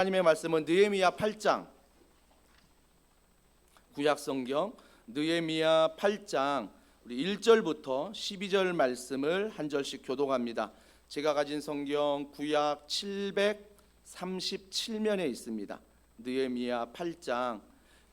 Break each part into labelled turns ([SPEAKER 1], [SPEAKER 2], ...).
[SPEAKER 1] 하나님의 말씀은 느헤미야 8장, 구약성경 느헤미야 8장 우리 1절부터 12절 말씀을 한 절씩 교독합니다. 제가 가진 성경 구약 737면에 있습니다. 느헤미야 8장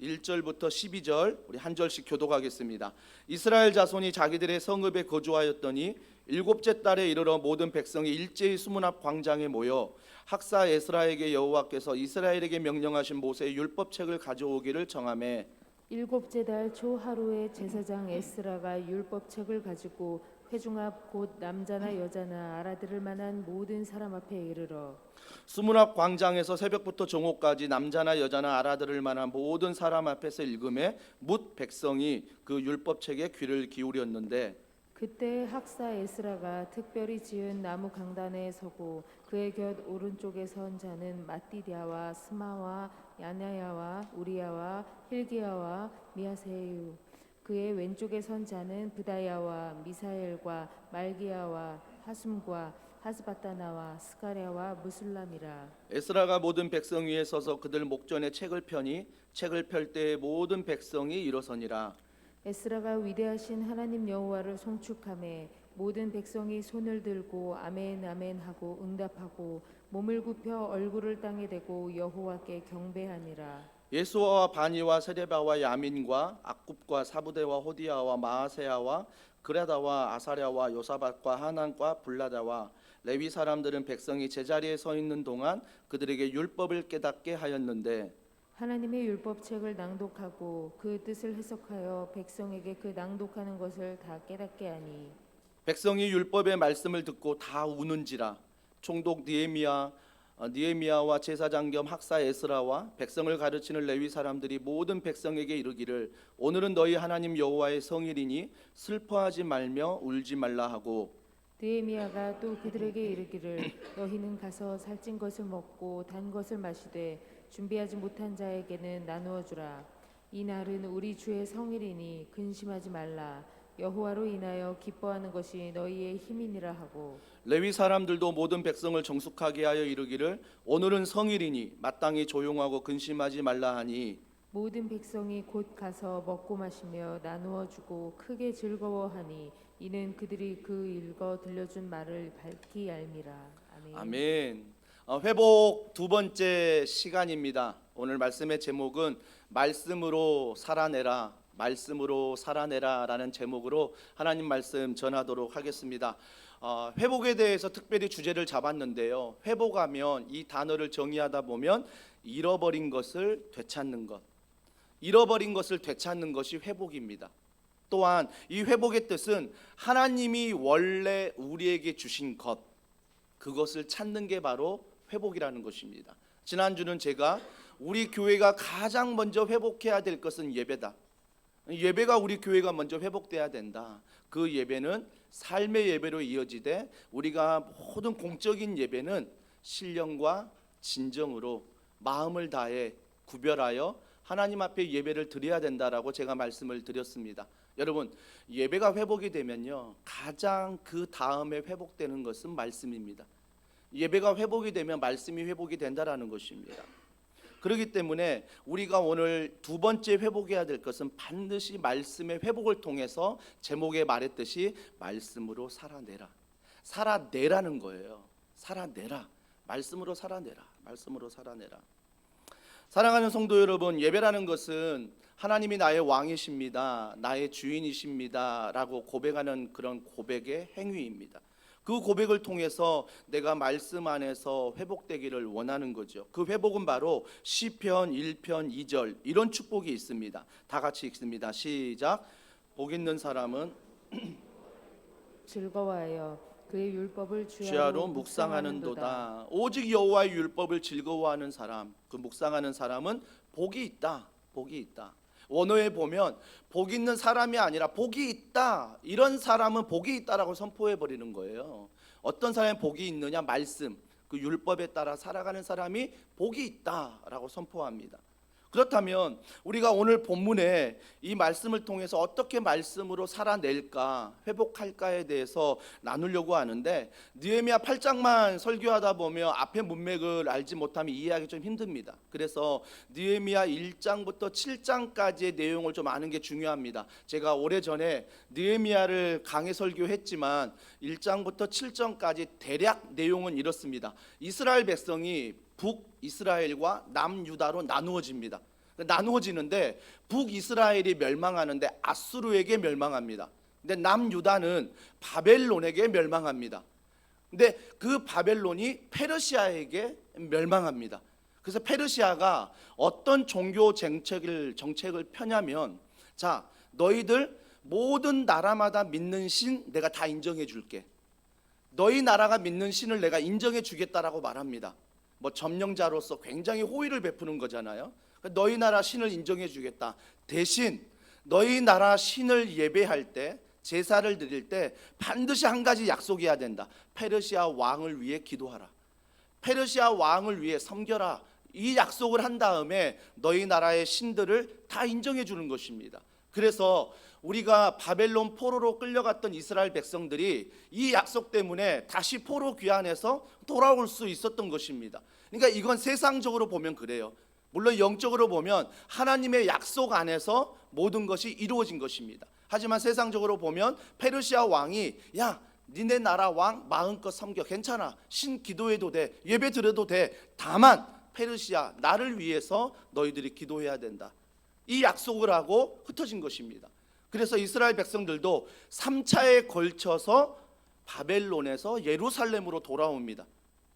[SPEAKER 1] 1절부터 12절 우리 한 절씩 교독하겠습니다. 이스라엘 자손이 자기들의 성읍에 거주하였더니 일곱째 달에 이르러 모든 백성이 일제히 수문 앞 광장에 모여 학사 에스라에게 여호와께서 이스라엘에게 명령하신 모세의 율법책을 가져오기를 정하매
[SPEAKER 2] 일곱째 달 초 하루에 제사장 에스라가 율법책을 가지고 회중 앞 곧 남자나 여자나 알아들을 만한 모든 사람 앞에 이르러
[SPEAKER 1] 수문 앞 광장에서 새벽부터 정오까지 남자나 여자나 알아들을 만한 모든 사람 앞에서 읽음에 뭇 백성이 그 율법책에 귀를 기울였는데
[SPEAKER 2] 그때 학사 에스라가 특별히 지은 나무 강단에 서고 그의 곁 오른쪽에 선 자는 마띠디아와 스마와 야냐야와 우리야와 힐기야와 미야세유, 그의 왼쪽에 선 자는 브다야와 미사엘과 말기야와 하숨과 하스바타나와 스가랴와 무술람이라.
[SPEAKER 1] 에스라가 모든 백성 위에 서서 그들 목전에 책을 펴니 책을 펼 때에 모든 백성이 일어서니라.
[SPEAKER 2] 에스라가 위대하신 하나님 여호와를 송축하매 모든 백성이 손을 들고 아멘 아멘 하고 응답하고 몸을 굽혀 얼굴을 땅에 대고 여호와께 경배하니라.
[SPEAKER 1] 예수와 바니와 세레바와 야민과 악굽과 사부대와 호디야와 마아세야와 그라다와 아사랴와 요사밭과 하난과 불라다와 레위 사람들은 백성이 제자리에 서 있는 동안 그들에게 율법을 깨닫게 하였는데
[SPEAKER 2] 하나님의 율법책을 낭독하고 그 뜻을 해석하여 백성에게 그 낭독하는 것을 다 깨닫게 하니
[SPEAKER 1] 백성이 율법의 말씀을 듣고 다 우는지라. 총독 느헤미야와 제사장 겸 학사 에스라와 백성을 가르치는 레위 사람들이 모든 백성에게 이르기를 오늘은 너희 하나님 여호와의 성일이니 슬퍼하지 말며 울지 말라 하고
[SPEAKER 2] 느헤미야가 또 그들에게 이르기를 너희는 가서 살찐 것을 먹고 단 것을 마시되 준비하지 못한 자에게는 나누어 주라. 이 날은 우리 주의 성일이니 근심하지 말라. 여호와로 인하여 기뻐하는 것이 너희의 힘이니라 하고
[SPEAKER 1] 레위 사람들도 모든 백성을 정숙하게 하여 이르기를 오늘은 성일이니 마땅히 조용하고 근심하지 말라 하니
[SPEAKER 2] 모든 백성이 곧 가서 먹고 마시며 나누어 주고 크게 즐거워하니 이는 그들이 그 읽어 들려준 말을 밝히 알미라. 아멘.
[SPEAKER 1] 아멘. 회복 두 번째 시간입니다. 오늘 말씀의 제목은 말씀으로 살아내라, 말씀으로 살아내라라는 제목으로 하나님 말씀 전하도록 하겠습니다. 회복에 대해서 특별히 주제를 잡았는데요. 회복하면 이 단어를 정의하다 보면 잃어버린 것을 되찾는 것, 잃어버린 것을 되찾는 것이 회복입니다. 또한 이 회복의 뜻은 하나님이 원래 우리에게 주신 것, 그것을 찾는 게 바로 회복이라는 것입니다. 지난주는 제가 우리 교회가 가장 먼저 회복해야 될 것은 예배다. 예배가 우리 교회가 먼저 회복돼야 된다. 그 예배는 삶의 예배로 이어지되 우리가 모든 공적인 예배는 신령과 진정으로 마음을 다해 구별하여 하나님 앞에 예배를 드려야 된다라고 제가 말씀을 드렸습니다. 여러분, 예배가 회복이 되면요 가장 그 다음에 회복되는 것은 말씀입니다. 예배가 회복이 되면 말씀이 회복이 된다라는 것입니다. 그렇기 때문에 우리가 오늘 두 번째 회복해야 될 것은 반드시 말씀의 회복을 통해서 제목에 말했듯이 말씀으로 살아내라, 살아내라는 거예요. 살아내라, 말씀으로 살아내라, 말씀으로 살아내라. 사랑하는 성도 여러분, 예배라는 것은 하나님이 나의 왕이십니다, 나의 주인이십니다 라고 고백하는 그런 고백의 행위입니다. 그 고백을 통해서 내가 말씀 안에서 회복되기를 원하는 거죠. 그 회복은 바로 시편 1편 2절 이런 축복이 있습니다. 다 같이 읽습니다. 시작. 복 있는 사람은
[SPEAKER 2] 즐거워하여 그의 율법을
[SPEAKER 1] 주야로 묵상하는도다. 오직 여호와의 율법을 즐거워하는 사람, 그 묵상하는 사람은 복이 있다, 복이 있다. 원어에 보면 복 있는 사람이 아니라 복이 있다, 이런 사람은 복이 있다라고 선포해 버리는 거예요. 어떤 사람이 복이 있느냐? 말씀, 그 율법에 따라 살아가는 사람이 복이 있다라고 선포합니다. 그렇다면 우리가 오늘 본문에 이 말씀을 통해서 어떻게 말씀으로 살아낼까, 회복할까에 대해서 나누려고 하는데, 느헤미야 8장만 설교하다 보면 앞에 문맥을 알지 못하면 이해하기 좀 힘듭니다. 그래서 느헤미야 1장부터 7장까지의 내용을 좀 아는 게 중요합니다. 제가 오래전에 느헤미야를 강해 설교했지만 1장부터 7장까지 대략 내용은 이렇습니다. 이스라엘 백성이 북이스라엘과 남유다로 나누어집니다. 나누어지는데 북이스라엘이 멸망하는데 아수르에게 멸망합니다. 근데 남유다는 바벨론에게 멸망합니다. 근데 그 바벨론이 페르시아에게 멸망합니다. 그래서 페르시아가 어떤 종교 정책을 펴냐면, 자, 너희들 모든 나라마다 믿는 신 내가 다 인정해 줄게. 너희 나라가 믿는 신을 내가 인정해 주겠다라고 말합니다. 뭐 점령자로서 굉장히 호의를 베푸는 거잖아요. 너희 나라 신을 인정해 주겠다. 대신 너희 나라 신을 예배할 때, 제사를 드릴 때 반드시 한 가지 약속해야 된다. 페르시아 왕을 위해 기도하라. 페르시아 왕을 위해 섬겨라. 이 약속을 한 다음에 너희 나라의 신들을 다 인정해 주는 것입니다. 그래서 우리가 바벨론 포로로 끌려갔던 이스라엘 백성들이 이 약속 때문에 다시 포로 귀환해서 돌아올 수 있었던 것입니다. 그러니까 이건 세상적으로 보면 그래요. 물론 영적으로 보면 하나님의 약속 안에서 모든 것이 이루어진 것입니다. 하지만 세상적으로 보면 페르시아 왕이, 야, 니네 나라 왕 마음껏 섬겨, 괜찮아, 신 기도해도 돼, 예배 드려도 돼, 다만 페르시아 나를 위해서 너희들이 기도해야 된다. 이 약속을 하고 흩어진 것입니다. 그래서 이스라엘 백성들도 3차에 걸쳐서 바벨론에서 예루살렘으로 돌아옵니다.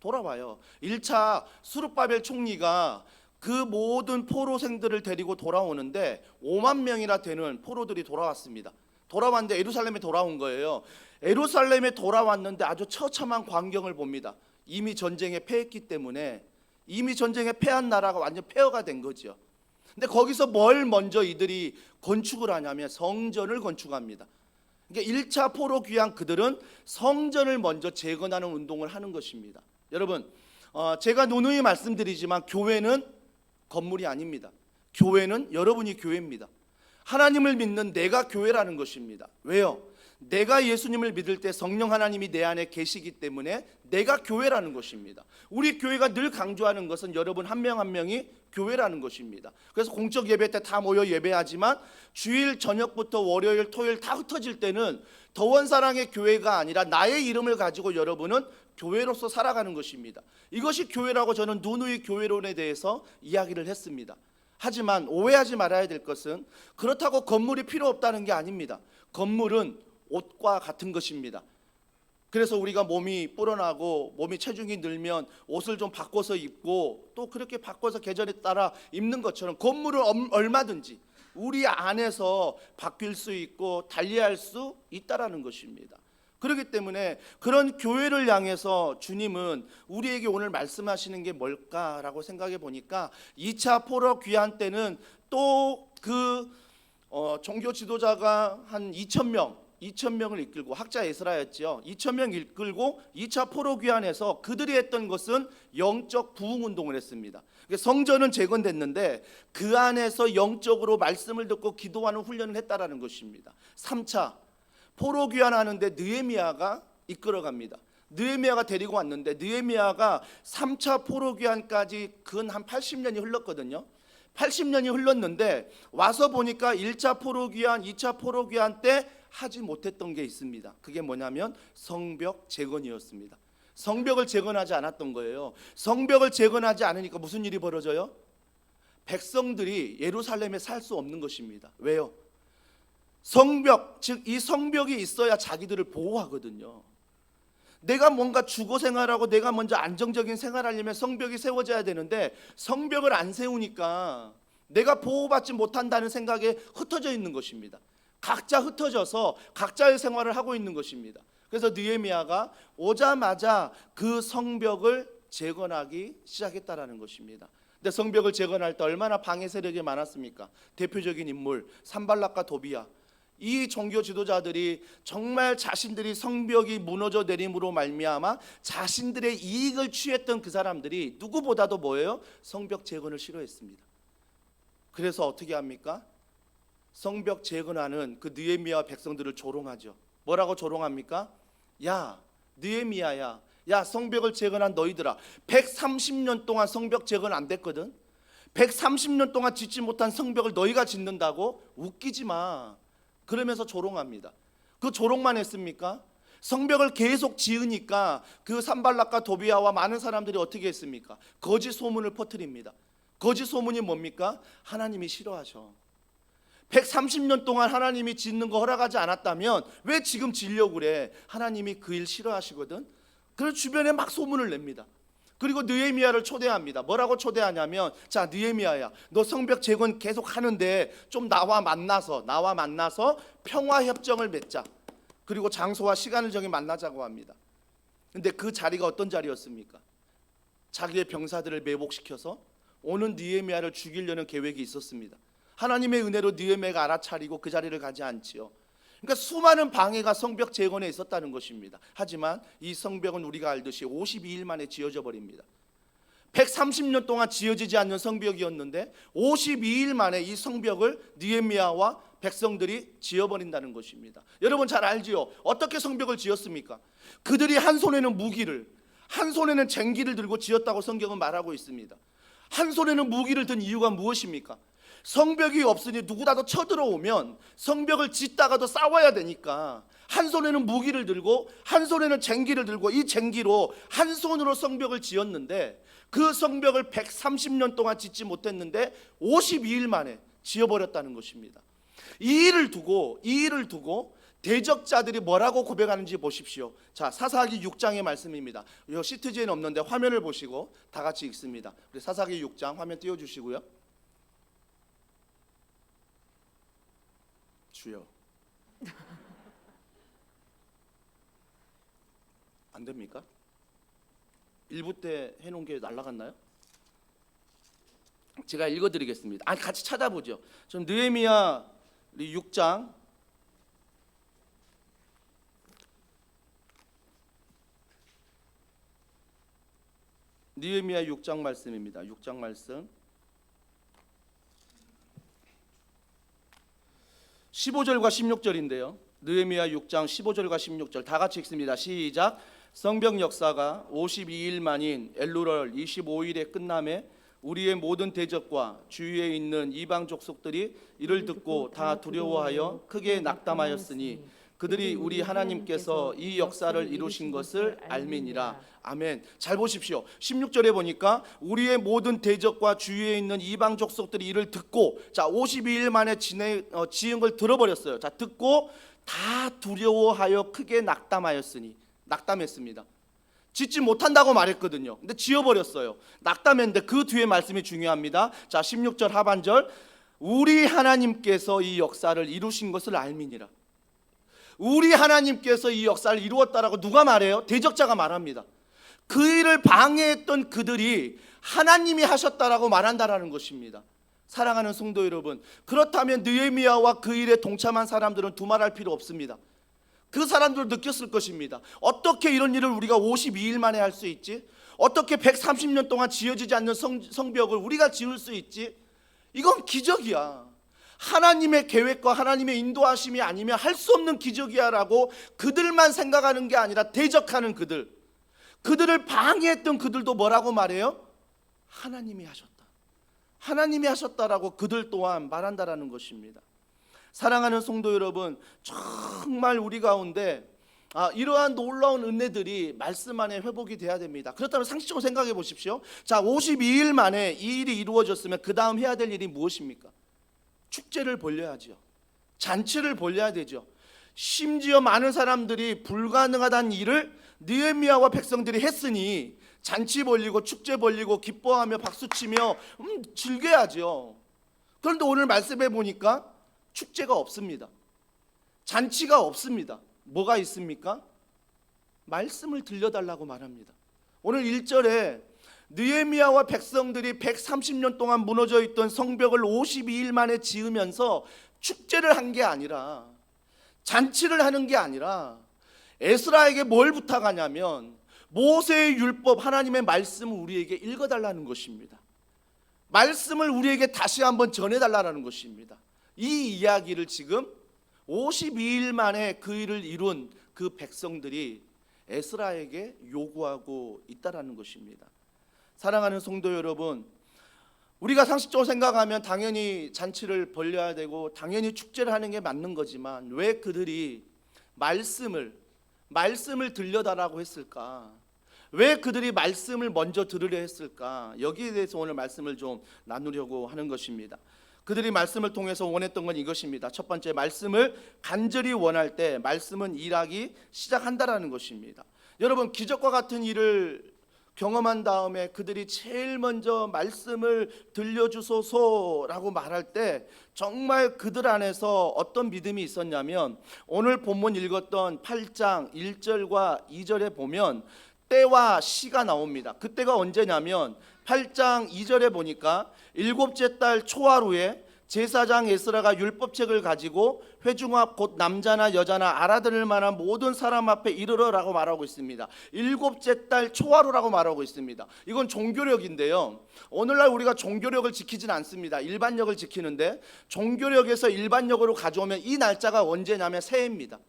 [SPEAKER 1] 돌아와요. 1차 수르바벨 총리가 그 모든 포로생들을 데리고 돌아오는데 5만 명이나 되는 포로들이 돌아왔습니다. 돌아왔는데 예루살렘에 돌아온 거예요. 예루살렘에 돌아왔는데 아주 처참한 광경을 봅니다. 이미 전쟁에 패했기 때문에, 이미 전쟁에 패한 나라가 완전 폐허가 된 거죠. 근데 거기서 뭘 먼저 이들이 건축을 하냐면 성전을 건축합니다. 그러니까 1차 포로 귀환 그들은 성전을 먼저 재건하는 운동을 하는 것입니다. 여러분, 제가 누누이 말씀드리지만 교회는 건물이 아닙니다. 교회는 여러분이 교회입니다. 하나님을 믿는 내가 교회라는 것입니다. 왜요? 내가 예수님을 믿을 때 성령 하나님이 내 안에 계시기 때문에 내가 교회라는 것입니다. 우리 교회가 늘 강조하는 것은 여러분 한 명 한 명이 교회라는 것입니다. 그래서 공적 예배 때 다 모여 예배하지만 주일 저녁부터 월요일 토요일 다 흩어질 때는 더원사랑의 교회가 아니라 나의 이름을 가지고 여러분은 교회로서 살아가는 것입니다. 이것이 교회라고 저는 누누이 교회론에 대해서 이야기를 했습니다. 하지만 오해하지 말아야 될 것은 그렇다고 건물이 필요 없다는 게 아닙니다. 건물은 옷과 같은 것입니다. 그래서 우리가 몸이 불어나고 몸이 체중이 늘면 옷을 좀 바꿔서 입고 또 그렇게 바꿔서 계절에 따라 입는 것처럼 건물은 얼마든지 우리 안에서 바뀔 수 있고 달리할 수 있다라는 것입니다. 그렇기 때문에 그런 교회를 향해서 주님은 우리에게 오늘 말씀하시는 게 뭘까라고 생각해 보니까 2차 포로 귀환 때는 또 그 종교 지도자가 한 2,000명을 이끌고, 학자 에스라였지요. 2,000명 이끌고 2차 포로 귀환에서 그들이 했던 것은 영적 부흥 운동을 했습니다. 성전은 재건됐는데 그 안에서 영적으로 말씀을 듣고 기도하는 훈련을 했다라는 것입니다. 3차 포로 귀환하는데 느헤미야가 이끌어갑니다. 느헤미야가 데리고 왔는데 느헤미야가 3차 포로 귀환까지 근 한 80년이 흘렀거든요. 80년이 흘렀는데 와서 보니까 1차 포로 귀환, 2차 포로 귀환 때 하지 못했던 게 있습니다. 그게 뭐냐면 성벽 재건이었습니다. 성벽을 재건하지 않았던 거예요. 성벽을 재건하지 않으니까 무슨 일이 벌어져요? 백성들이 예루살렘에 살 수 없는 것입니다. 왜요? 성벽, 즉 이 성벽이 있어야 자기들을 보호하거든요. 내가 뭔가 주거 생활하고 내가 먼저 안정적인 생활하려면 성벽이 세워져야 되는데 성벽을 안 세우니까 내가 보호받지 못한다는 생각에 흩어져 있는 것입니다. 각자 흩어져서 각자의 생활을 하고 있는 것입니다. 그래서 느헤미야가 오자마자 그 성벽을 재건하기 시작했다라는 것입니다. 근데 성벽을 재건할 때 얼마나 방해 세력이 많았습니까? 대표적인 인물 산발락과 도비야, 이 종교 지도자들이 정말 자신들이 성벽이 무너져 내림으로 말미암아 자신들의 이익을 취했던 그 사람들이 누구보다도 뭐예요? 성벽 재건을 싫어했습니다. 그래서 어떻게 합니까? 성벽 재건하는 그 느헤미야와 백성들을 조롱하죠. 뭐라고 조롱합니까? 야 느헤미야야, 야 성벽을 재건한 너희들아, 130년 동안 성벽 재건 안 됐거든. 130년 동안 짓지 못한 성벽을 너희가 짓는다고? 웃기지 마. 그러면서 조롱합니다. 그 조롱만 했습니까? 성벽을 계속 지으니까 그 산발락과 도비아와 많은 사람들이 어떻게 했습니까? 거짓 소문을 퍼뜨립니다. 거짓 소문이 뭡니까? 하나님이 싫어하셔. 130년 동안 하나님이 짓는 거 허락하지 않았다면 왜 지금 지려고 그래? 하나님이 그 일 싫어하시거든. 그래서 주변에 막 소문을 냅니다. 그리고 느헤미야를 초대합니다. 뭐라고 초대하냐면, 자 느헤미야야, 너 성벽 재건 계속 하는데 좀 나와 만나서 평화 협정을 맺자. 그리고 장소와 시간을 정해 만나자고 합니다. 근데 그 자리가 어떤 자리였습니까? 자기의 병사들을 매복시켜서 오는 느헤미야를 죽이려는 계획이 있었습니다. 하나님의 은혜로 느헤미야가 알아차리고 그 자리를 가지 않지요. 그러니까 수많은 방해가 성벽 재건에 있었다는 것입니다. 하지만 이 성벽은 우리가 알듯이 52일 만에 지어져 버립니다. 130년 동안 지어지지 않는 성벽이었는데 52일 만에 이 성벽을 느헤미야와 백성들이 지어버린다는 것입니다. 여러분 잘 알지요? 어떻게 성벽을 지었습니까? 그들이 한 손에는 무기를, 한 손에는 쟁기를 들고 지었다고 성경은 말하고 있습니다. 한 손에는 무기를 든 이유가 무엇입니까? 성벽이 없으니 누구라도 쳐들어오면 성벽을 짓다가도 싸워야 되니까 한 손에는 무기를 들고 한 손에는 쟁기를 들고 이 쟁기로 한 손으로 성벽을 지었는데, 그 성벽을 130년 동안 짓지 못했는데 52일 만에 지어버렸다는 것입니다. 이 일을 두고 대적자들이 뭐라고 고백하는지 보십시오. 자, 사사기 6장의 말씀입니다. 이 시트지에는 없는데 화면을 보시고 다 같이 읽습니다. 우리 사사기 6장 화면 띄워주시고요. 주여. 안 됩니까? 1부 때 해놓은 게 날아갔나요? 제가 읽어드리겠습니다. 같이 찾아보죠. 전 느헤미야 6장 느헤미야 6장 말씀입니다. 6장 말씀 15절과 16절인데요. 느헤미야 6장 15절과 16절 다 같이 읽습니다. 시작. 성벽 역사가 52일 만인 엘루럴 25일에 끝남에 우리의 모든 대적과 주위에 있는 이방 족속들이 이를 듣고 다 두려워하여 크게 낙담하였으니 그들이 우리 하나님께서 이 역사를 이루신 것을 알미니라. 아멘. 잘 보십시오. 16절에 보니까 우리의 모든 대적과 주위에 있는 이방 족속들이 이를 듣고, 자 52일 만에 지은 걸 들어버렸어요. 자 듣고 다 두려워하여 크게 낙담했습니다. 짓지 못한다고 말했거든요. 근데 지어버렸어요. 낙담했는데 그 뒤에 말씀이 중요합니다. 자 16절 하반절, 우리 하나님께서 이 역사를 이루신 것을 알미니라. 우리 하나님께서 이 역사를 이루었다라고 누가 말해요? 대적자가 말합니다. 그 일을 방해했던 그들이 하나님이 하셨다라고 말한다라는 것입니다. 사랑하는 성도 여러분, 그렇다면 느헤미야와 그 일에 동참한 사람들은 두말할 필요 없습니다. 그 사람들은 느꼈을 것입니다. 어떻게 이런 일을 우리가 52일 만에 할 수 있지? 어떻게 130년 동안 지어지지 않는 성벽을 우리가 지을 수 있지? 이건 기적이야. 하나님의 계획과 하나님의 인도하심이 아니면 할 수 없는 기적이야라고 그들만 생각하는 게 아니라 대적하는 그들을 방해했던 그들도 뭐라고 말해요? 하나님이 하셨다라고 그들 또한 말한다라는 것입니다. 사랑하는 성도 여러분, 정말 우리 가운데 이러한 놀라운 은혜들이 말씀 안에 회복이 돼야 됩니다. 그렇다면 상식적으로 생각해 보십시오. 자 52일 만에 이 일이 이루어졌으면 그 다음 해야 될 일이 무엇입니까? 축제를 벌려야죠. 잔치를 벌려야 되죠. 심지어 많은 사람들이 불가능하다는 일을 느헤미야와 백성들이 했으니 잔치 벌리고 축제 벌리고 기뻐하며 박수치며 즐겨야죠. 그런데 오늘 말씀해 보니까 축제가 없습니다. 잔치가 없습니다. 뭐가 있습니까? 말씀을 들려달라고 말합니다. 오늘 1절에 느헤미야와 백성들이 130년 동안 무너져 있던 성벽을 52일 만에 지으면서 축제를 한 게 아니라, 잔치를 하는 게 아니라 에스라에게 뭘 부탁하냐면 모세의 율법, 하나님의 말씀을 우리에게 읽어달라는 것입니다. 말씀을 우리에게 다시 한번 전해달라는 것입니다. 이 이야기를 지금 52일 만에 그 일을 이룬 그 백성들이 에스라에게 요구하고 있다라는 것입니다. 사랑하는 성도 여러분, 우리가 상식적으로 생각하면 당연히 잔치를 벌려야 되고 당연히 축제를 하는 게 맞는 거지만 왜 그들이 말씀을 들려달라고 했을까? 왜 그들이 말씀을 먼저 들으려 했을까? 여기에 대해서 오늘 말씀을 좀 나누려고 하는 것입니다. 그들이 말씀을 통해서 원했던 건 이것입니다. 첫 번째, 말씀을 간절히 원할 때 말씀은 일하기 시작한다라는 것입니다. 여러분, 기적과 같은 일을 경험한 다음에 그들이 제일 먼저 말씀을 들려주소서라고 말할 때 정말 그들 안에서 어떤 믿음이 있었냐면, 오늘 본문 읽었던 8장 1절과 2절에 보면 때와 시가 나옵니다. 그때가 언제냐면 8장 2절에 보니까 일곱째 달 초하루에 제사장 에스라가 율법책을 가지고 회중 앞 곧 남자나 여자나 알아들을 만한 모든 사람 앞에 이르러라고 말하고 있습니다. 일곱째 달 초하루라고 말하고 있습니다. 이건 종교력인데요, 오늘날 우리가 종교력을 지키진 않습니다. 일반력을 지키는데 종교력에서 일반력으로 가져오면 이 날짜가 언제냐면 새해입니다.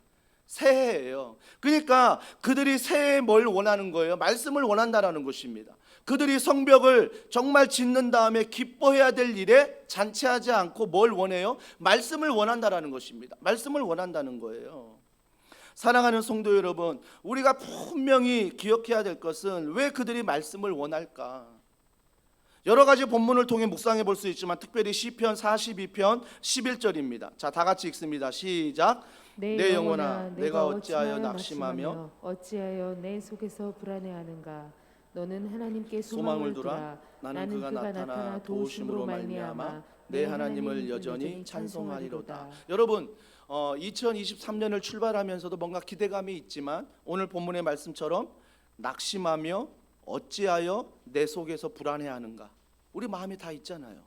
[SPEAKER 1] 새해예요. 그러니까 그들이 새해에 뭘 원하는 거예요? 말씀을 원한다라는 것입니다. 그들이 성벽을 정말 짓는 다음에 기뻐해야 될 일에 잔치하지 않고 뭘 원해요? 말씀을 원한다라는 것입니다. 말씀을 원한다는 거예요. 사랑하는 성도 여러분, 우리가 분명히 기억해야 될 것은 왜 그들이 말씀을 원할까? 여러 가지 본문을 통해 묵상해 볼 수 있지만 특별히 시편 42편 11절입니다. 자, 다 같이 읽습니다. 시작. 내 영혼아, 내가 어찌하여 낙심하며
[SPEAKER 2] 어찌하여 내 속에서 불안해하는가? 너는 하나님께
[SPEAKER 1] 소망을 두라. 나는 그가 나타나 도우심으로 말미암아 내 하나님을 여전히 찬송하리로다. 여러분, 2023년을 출발하면서도 뭔가 기대감이 있지만 오늘 본문의 말씀처럼 낙심하며 어찌하여 내 속에서 불안해하는가? 우리 마음이 다 있잖아요.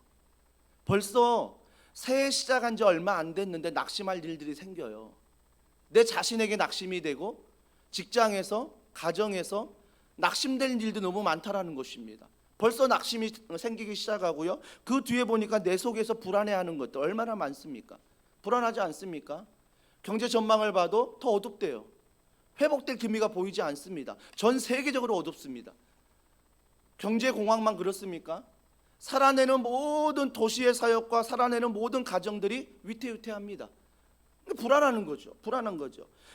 [SPEAKER 1] 벌써 새해 시작한 지 얼마 안 됐는데 낙심할 일들이 생겨요. 내 자신에게 낙심이 되고 직장에서, 가정에서 낙심될 일도 너무 많다라는 것입니다. 벌써 낙심이 생기기 시작하고요, 그 뒤에 보니까 내 속에서 불안해하는 것도 얼마나 많습니까? 불안하지 않습니까? 경제 전망을 봐도 더 어둡대요. 회복될 기미가 보이지 않습니다. 전 세계적으로 어둡습니다. 경제 공황만 그렇습니까? 살아내는 모든 도시의 사역과 살아내는 모든 가정들이 위태위태합니다. 불안한 거죠.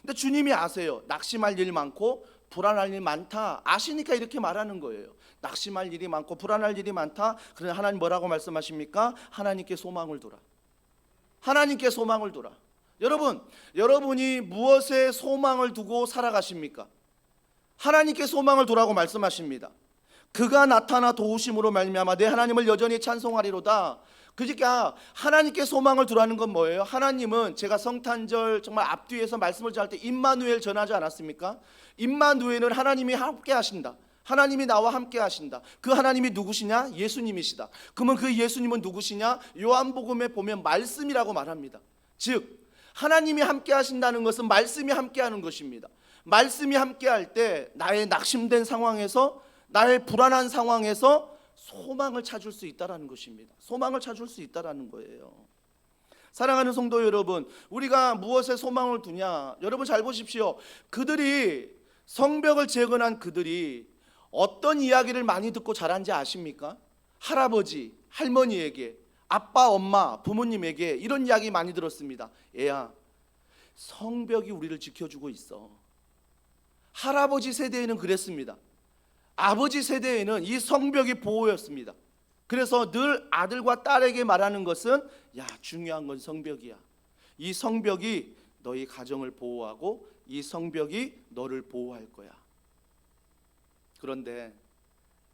[SPEAKER 1] 근데 주님이 아세요. 낙심할 일 많고 불안할 일 많다 아시니까 이렇게 말하는 거예요. 낙심할 일이 많고 불안할 일이 많다. 그러나 하나님 뭐라고 말씀하십니까? 하나님께 소망을 두라. 하나님께 소망을 두라. 여러분이 무엇에 소망을 두고 살아가십니까? 하나님께 소망을 두라고 말씀하십니다. 그가 나타나 도우심으로 말미암아 내 하나님을 여전히 찬송하리로다. 그러니까 하나님께 소망을 두라는 건 뭐예요? 하나님은 제가 성탄절 정말 앞뒤에서 말씀을 전할 때 임마누엘 전하지 않았습니까? 임마누엘은 하나님이 함께 하신다. 하나님이 나와 함께 하신다. 그 하나님이 누구시냐? 예수님이시다. 그러면 그 예수님은 누구시냐? 요한복음에 보면 말씀이라고 말합니다. 즉 하나님이 함께 하신다는 것은 말씀이 함께 하는 것입니다. 말씀이 함께 할 때 나의 낙심된 상황에서, 나의 불안한 상황에서 소망을 찾을 수 있다라는 것입니다. 소망을 찾을 수 있다라는 거예요. 사랑하는 성도 여러분, 우리가 무엇에 소망을 두냐? 여러분 잘 보십시오. 그들이 성벽을 재건한 그들이 어떤 이야기를 많이 듣고 자란지 아십니까? 할아버지, 할머니에게, 아빠, 엄마, 부모님에게 이런 이야기 많이 들었습니다. 애야, 성벽이 우리를 지켜주고 있어. 할아버지 세대에는 그랬습니다. 아버지 세대에는 이 성벽이 보호였습니다. 그래서 늘 아들과 딸에게 말하는 것은, 야, 중요한 건 성벽이야. 이 성벽이 너희 가정을 보호하고 이 성벽이 너를 보호할 거야. 그런데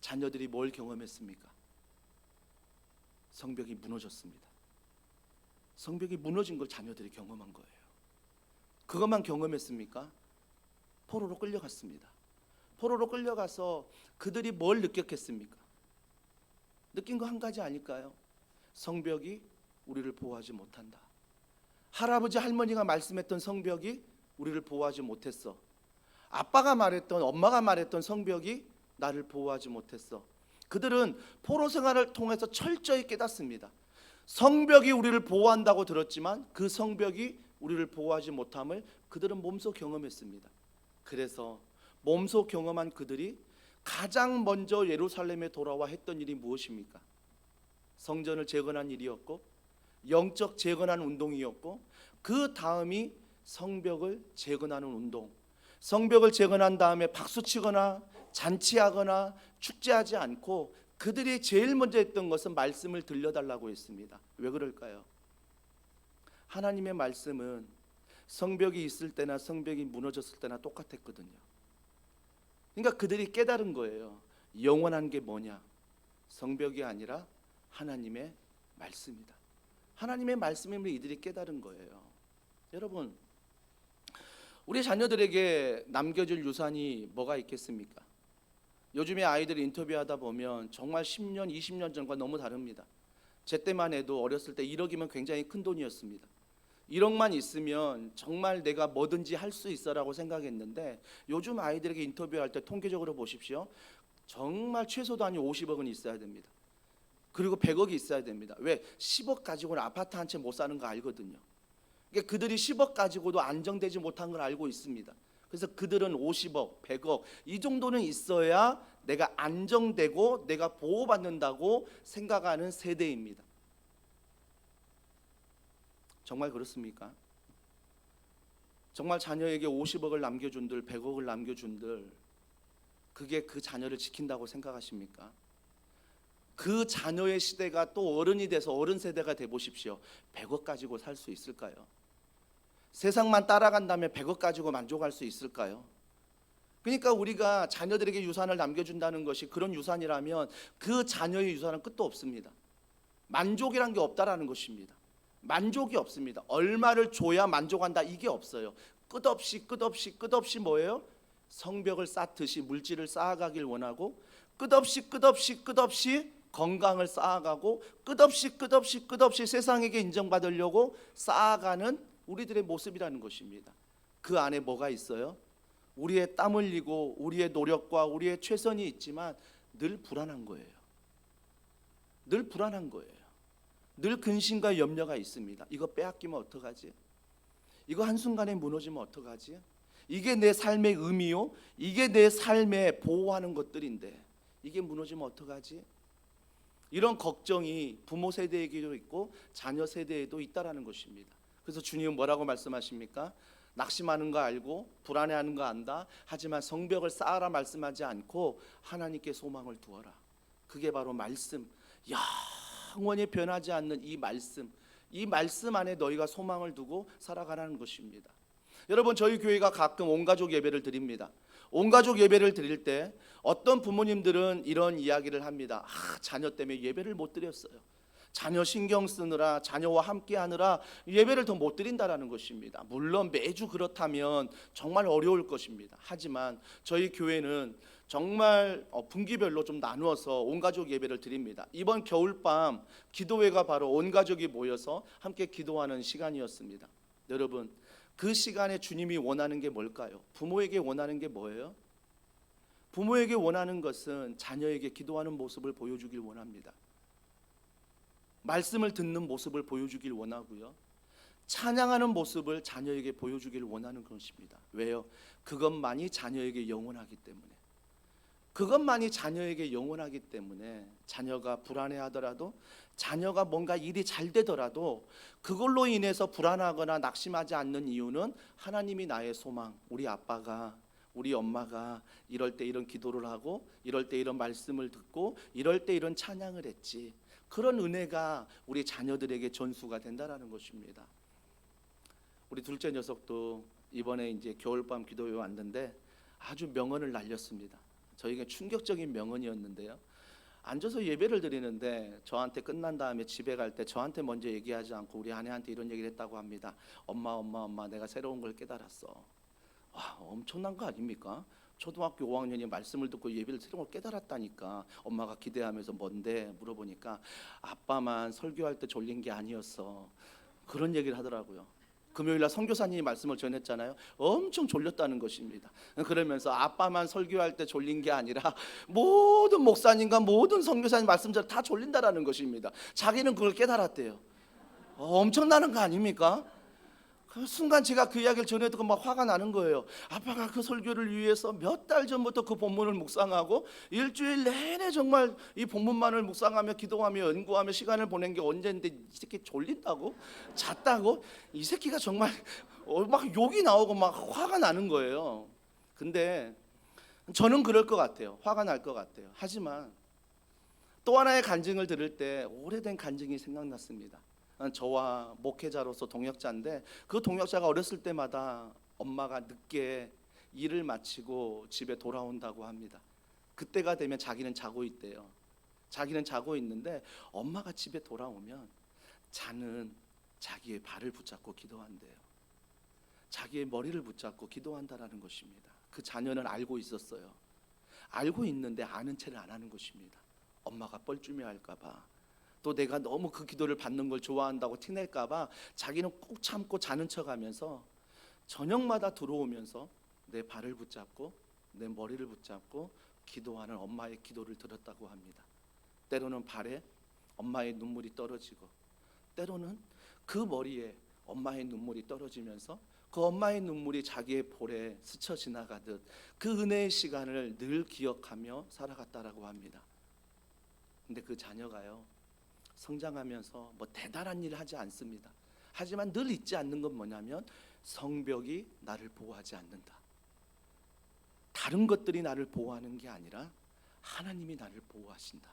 [SPEAKER 1] 자녀들이 뭘 경험했습니까? 성벽이 무너졌습니다. 성벽이 무너진 걸 자녀들이 경험한 거예요. 그것만 경험했습니까? 포로로 끌려갔습니다. 포로로 끌려가서 그들이 뭘 느꼈겠습니까? 느낀 거 한 가지 아닐까요? 성벽이 우리를 보호하지 못한다. 할아버지 할머니가 말씀했던 성벽이 우리를 보호하지 못했어. 아빠가 말했던, 엄마가 말했던 성벽이 나를 보호하지 못했어. 그들은 포로 생활을 통해서 철저히 깨닫습니다. 성벽이 우리를 보호한다고 들었지만 그 성벽이 우리를 보호하지 못함을 그들은 몸소 경험했습니다. 그래서 몸소 경험한 그들이 가장 먼저 예루살렘에 돌아와 했던 일이 무엇입니까? 성전을 재건한 일이었고 영적 재건한 운동이었고, 그 다음이 성벽을 재건하는 운동. 성벽을 재건한 다음에 박수치거나 잔치하거나 축제하지 않고 그들이 제일 먼저 했던 것은 말씀을 들려달라고 했습니다. 왜 그럴까요? 하나님의 말씀은 성벽이 있을 때나 성벽이 무너졌을 때나 똑같았거든요. 그러니까 그들이 깨달은 거예요. 영원한 게 뭐냐? 성벽이 아니라 하나님의 말씀이다. 하나님의 말씀임을 이들이 깨달은 거예요. 여러분, 우리 자녀들에게 남겨줄 유산이 뭐가 있겠습니까? 요즘에 아이들 인터뷰하다 보면 정말 10년, 20년 전과 너무 다릅니다. 제 때만 해도 어렸을 때 1억이면 굉장히 큰 돈이었습니다. 1억만 있으면 정말 내가 뭐든지 할 수 있어라고 생각했는데, 요즘 아이들에게 인터뷰할 때 통계적으로 보십시오. 정말 최소 단위 50억은 있어야 됩니다. 그리고 100억이 있어야 됩니다. 왜? 10억 가지고는 아파트 한 채 못 사는 거 알거든요. 그러니까 그들이 10억 가지고도 안정되지 못한 걸 알고 있습니다. 그래서 그들은 50억, 100억 이 정도는 있어야 내가 안정되고 내가 보호받는다고 생각하는 세대입니다. 정말 그렇습니까? 정말 자녀에게 50억을 남겨준들, 100억을 남겨준들, 그게 그 자녀를 지킨다고 생각하십니까? 그 자녀의 시대가 또 어른이 돼서 어른 세대가 돼 보십시오. 100억 가지고 살 수 있을까요? 세상만 따라간다면 100억 가지고 만족할 수 있을까요? 그러니까 우리가 자녀들에게 유산을 남겨준다는 것이 그런 유산이라면 그 자녀의 유산은 끝도 없습니다. 만족이란 게 없다라는 것입니다. 만족이 없습니다. 얼마를 줘야 만족한다, 이게 없어요. 끝없이 뭐예요? 성벽을 쌓듯이 물질을 쌓아가길 원하고, 끝없이 건강을 쌓아가고, 끝없이 세상에게 인정받으려고 쌓아가는 우리들의 모습이라는 것입니다. 그 안에 뭐가 있어요? 우리의 땀 흘리고 우리의 노력과 우리의 최선이 있지만 늘 불안한 거예요. 늘 불안한 거예요. 늘 근심과 염려가 있습니다. 이거 빼앗기면 어떡하지? 이거 한순간에 무너지면 어떡하지? 이게 내 삶의 의미요? 이게 내 삶에 보호하는 것들인데 이게 무너지면 어떡하지? 이런 걱정이 부모 세대에게도 있고 자녀 세대에도 있다라는 것입니다. 그래서 주님은 뭐라고 말씀하십니까? 낙심하는 거 알고 불안해하는 거 안다. 하지만 성벽을 쌓아라 말씀하지 않고 하나님께 소망을 두어라. 그게 바로 말씀, 영원히 변하지 않는 이 말씀 안에 너희가 소망을 두고 살아가라는 것입니다. 여러분, 저희 교회가 가끔 온가족 예배를 드립니다. 온가족 예배를 드릴 때 어떤 부모님들은 이런 이야기를 합니다. 자녀 때문에 예배를 못 드렸어요. 자녀 신경 쓰느라, 자녀와 함께 하느라 예배를 더 못 드린다라는 것입니다. 물론 매주 그렇다면 정말 어려울 것입니다. 하지만 저희 교회는 정말 분기별로 좀 나누어서 온가족 예배를 드립니다. 이번 겨울밤 기도회가 바로 온가족이 모여서 함께 기도하는 시간이었습니다. 여러분, 그 시간에 주님이 원하는 게 뭘까요? 부모에게 원하는 게 뭐예요? 부모에게 원하는 것은 자녀에게 기도하는 모습을 보여주길 원합니다. 말씀을 듣는 모습을 보여주길 원하고요. 찬양하는 모습을 자녀에게 보여주길 원하는 것입니다. 왜요? 그것만이 자녀에게 영원하기 때문에. 그것만이 자녀에게 영원하기 때문에 자녀가 불안해하더라도, 자녀가 뭔가 일이 잘 되더라도 그걸로 인해서 불안하거나 낙심하지 않는 이유는 하나님이 나의 소망, 우리 아빠가, 우리 엄마가 이럴 때 이런 기도를 하고, 이럴 때 이런 말씀을 듣고, 이럴 때 이런 찬양을 했지. 그런 은혜가 우리 자녀들에게 전수가 된다라는 것입니다. 우리 둘째 녀석도 이번에 이제 겨울밤 기도회 왔는데 아주 명언을 날렸습니다. 저에게 충격적인 명언이었는데요. 앉아서 예배를 드리는데 저한테 끝난 다음에 집에 갈 때 저한테 먼저 얘기하지 않고 우리 아내한테 이런 얘기를 했다고 합니다. 엄마, 내가 새로운 걸 깨달았어. 와, 엄청난 거 아닙니까? 초등학교 5학년이 말씀을 듣고 예배를 새로운 걸 깨달았다니까. 엄마가 기대하면서 뭔데 물어보니까 아빠만 설교할 때 졸린 게 아니었어. 그런 얘기를 하더라고요. 금요일날 선교사님이 말씀을 전했잖아요. 엄청 졸렸다는 것입니다. 그러면서 아빠만 설교할 때 졸린 게 아니라 모든 목사님과 모든 선교사님 말씀들 다 졸린다라는 것입니다. 자기는 그걸 깨달았대요. 엄청나는 거 아닙니까? 그 순간 제가 그 이야기를 전해 듣고 막 화가 나는 거예요. 아빠가 그 설교를 위해서 몇 달 전부터 그 본문을 묵상하고 일주일 내내 정말 이 본문만을 묵상하며 기도하며 연구하며 시간을 보낸 게 언제인데 이 새끼 졸린다고? 잤다고? 이 새끼가 정말 막 욕이 나오고 막 화가 나는 거예요. 근데 저는 그럴 것 같아요. 화가 날 것 같아요. 하지만 또 하나의 간증을 들을 때 오래된 간증이 생각났습니다. 저와 목회자로서 동역자인데 그 동역자가 어렸을 때마다 엄마가 늦게 일을 마치고 집에 돌아온다고 합니다. 그때가 되면 자기는 자고 있대요. 자기는 자고 있는데 엄마가 집에 돌아오면 자는 자기의 발을 붙잡고 기도한대요. 자기의 머리를 붙잡고 기도한다라는 것입니다. 그 자녀는 알고 있었어요. 알고 있는데 아는 체를 안 하는 것입니다. 엄마가 뻘쭘해할까 봐, 또 내가 너무 그 기도를 받는 걸 좋아한다고 티낼까 봐 자기는 꾹 참고 자는 척하면서 저녁마다 들어오면서 내 발을 붙잡고 내 머리를 붙잡고 기도하는 엄마의 기도를 들었다고 합니다. 때로는 발에 엄마의 눈물이 떨어지고 때로는 그 머리에 엄마의 눈물이 떨어지면서 그 엄마의 눈물이 자기의 볼에 스쳐 지나가듯 그 은혜의 시간을 늘 기억하며 살아갔다라고 합니다. 근데 그 자녀가요, 성장하면서 뭐 대단한 일을 하지 않습니다. 하지만 늘 잊지 않는 건 뭐냐면 성벽이 나를 보호하지 않는다. 다른 것들이 나를 보호하는 게 아니라 하나님이 나를 보호하신다.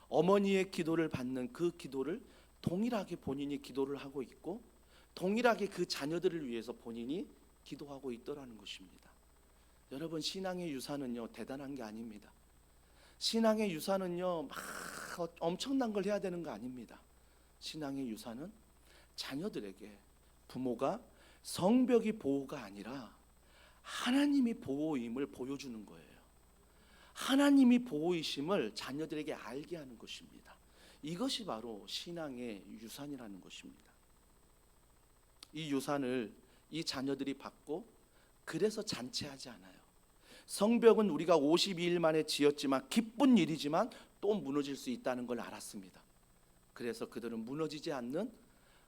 [SPEAKER 1] 어머니의 기도를 받는 그 기도를 동일하게 본인이 기도를 하고 있고 동일하게 그 자녀들을 위해서 본인이 기도하고 있더라는 것입니다. 여러분, 신앙의 유산은요 대단한 게 아닙니다. 신앙의 유산은요 막 엄청난 걸 해야 되는 거 아닙니다. 신앙의 유산은 자녀들에게 부모가 성벽이 보호가 아니라 하나님이 보호임을 보여주는 거예요. 하나님이 보호이심을 자녀들에게 알게 하는 것입니다. 이것이 바로 신앙의 유산이라는 것입니다. 이 유산을 이 자녀들이 받고 그래서 잔치하지 않아요. 성벽은 우리가 52일 만에 지었지만 기쁜 일이지만 또 무너질 수 있다는 걸 알았습니다. 그래서 그들은 무너지지 않는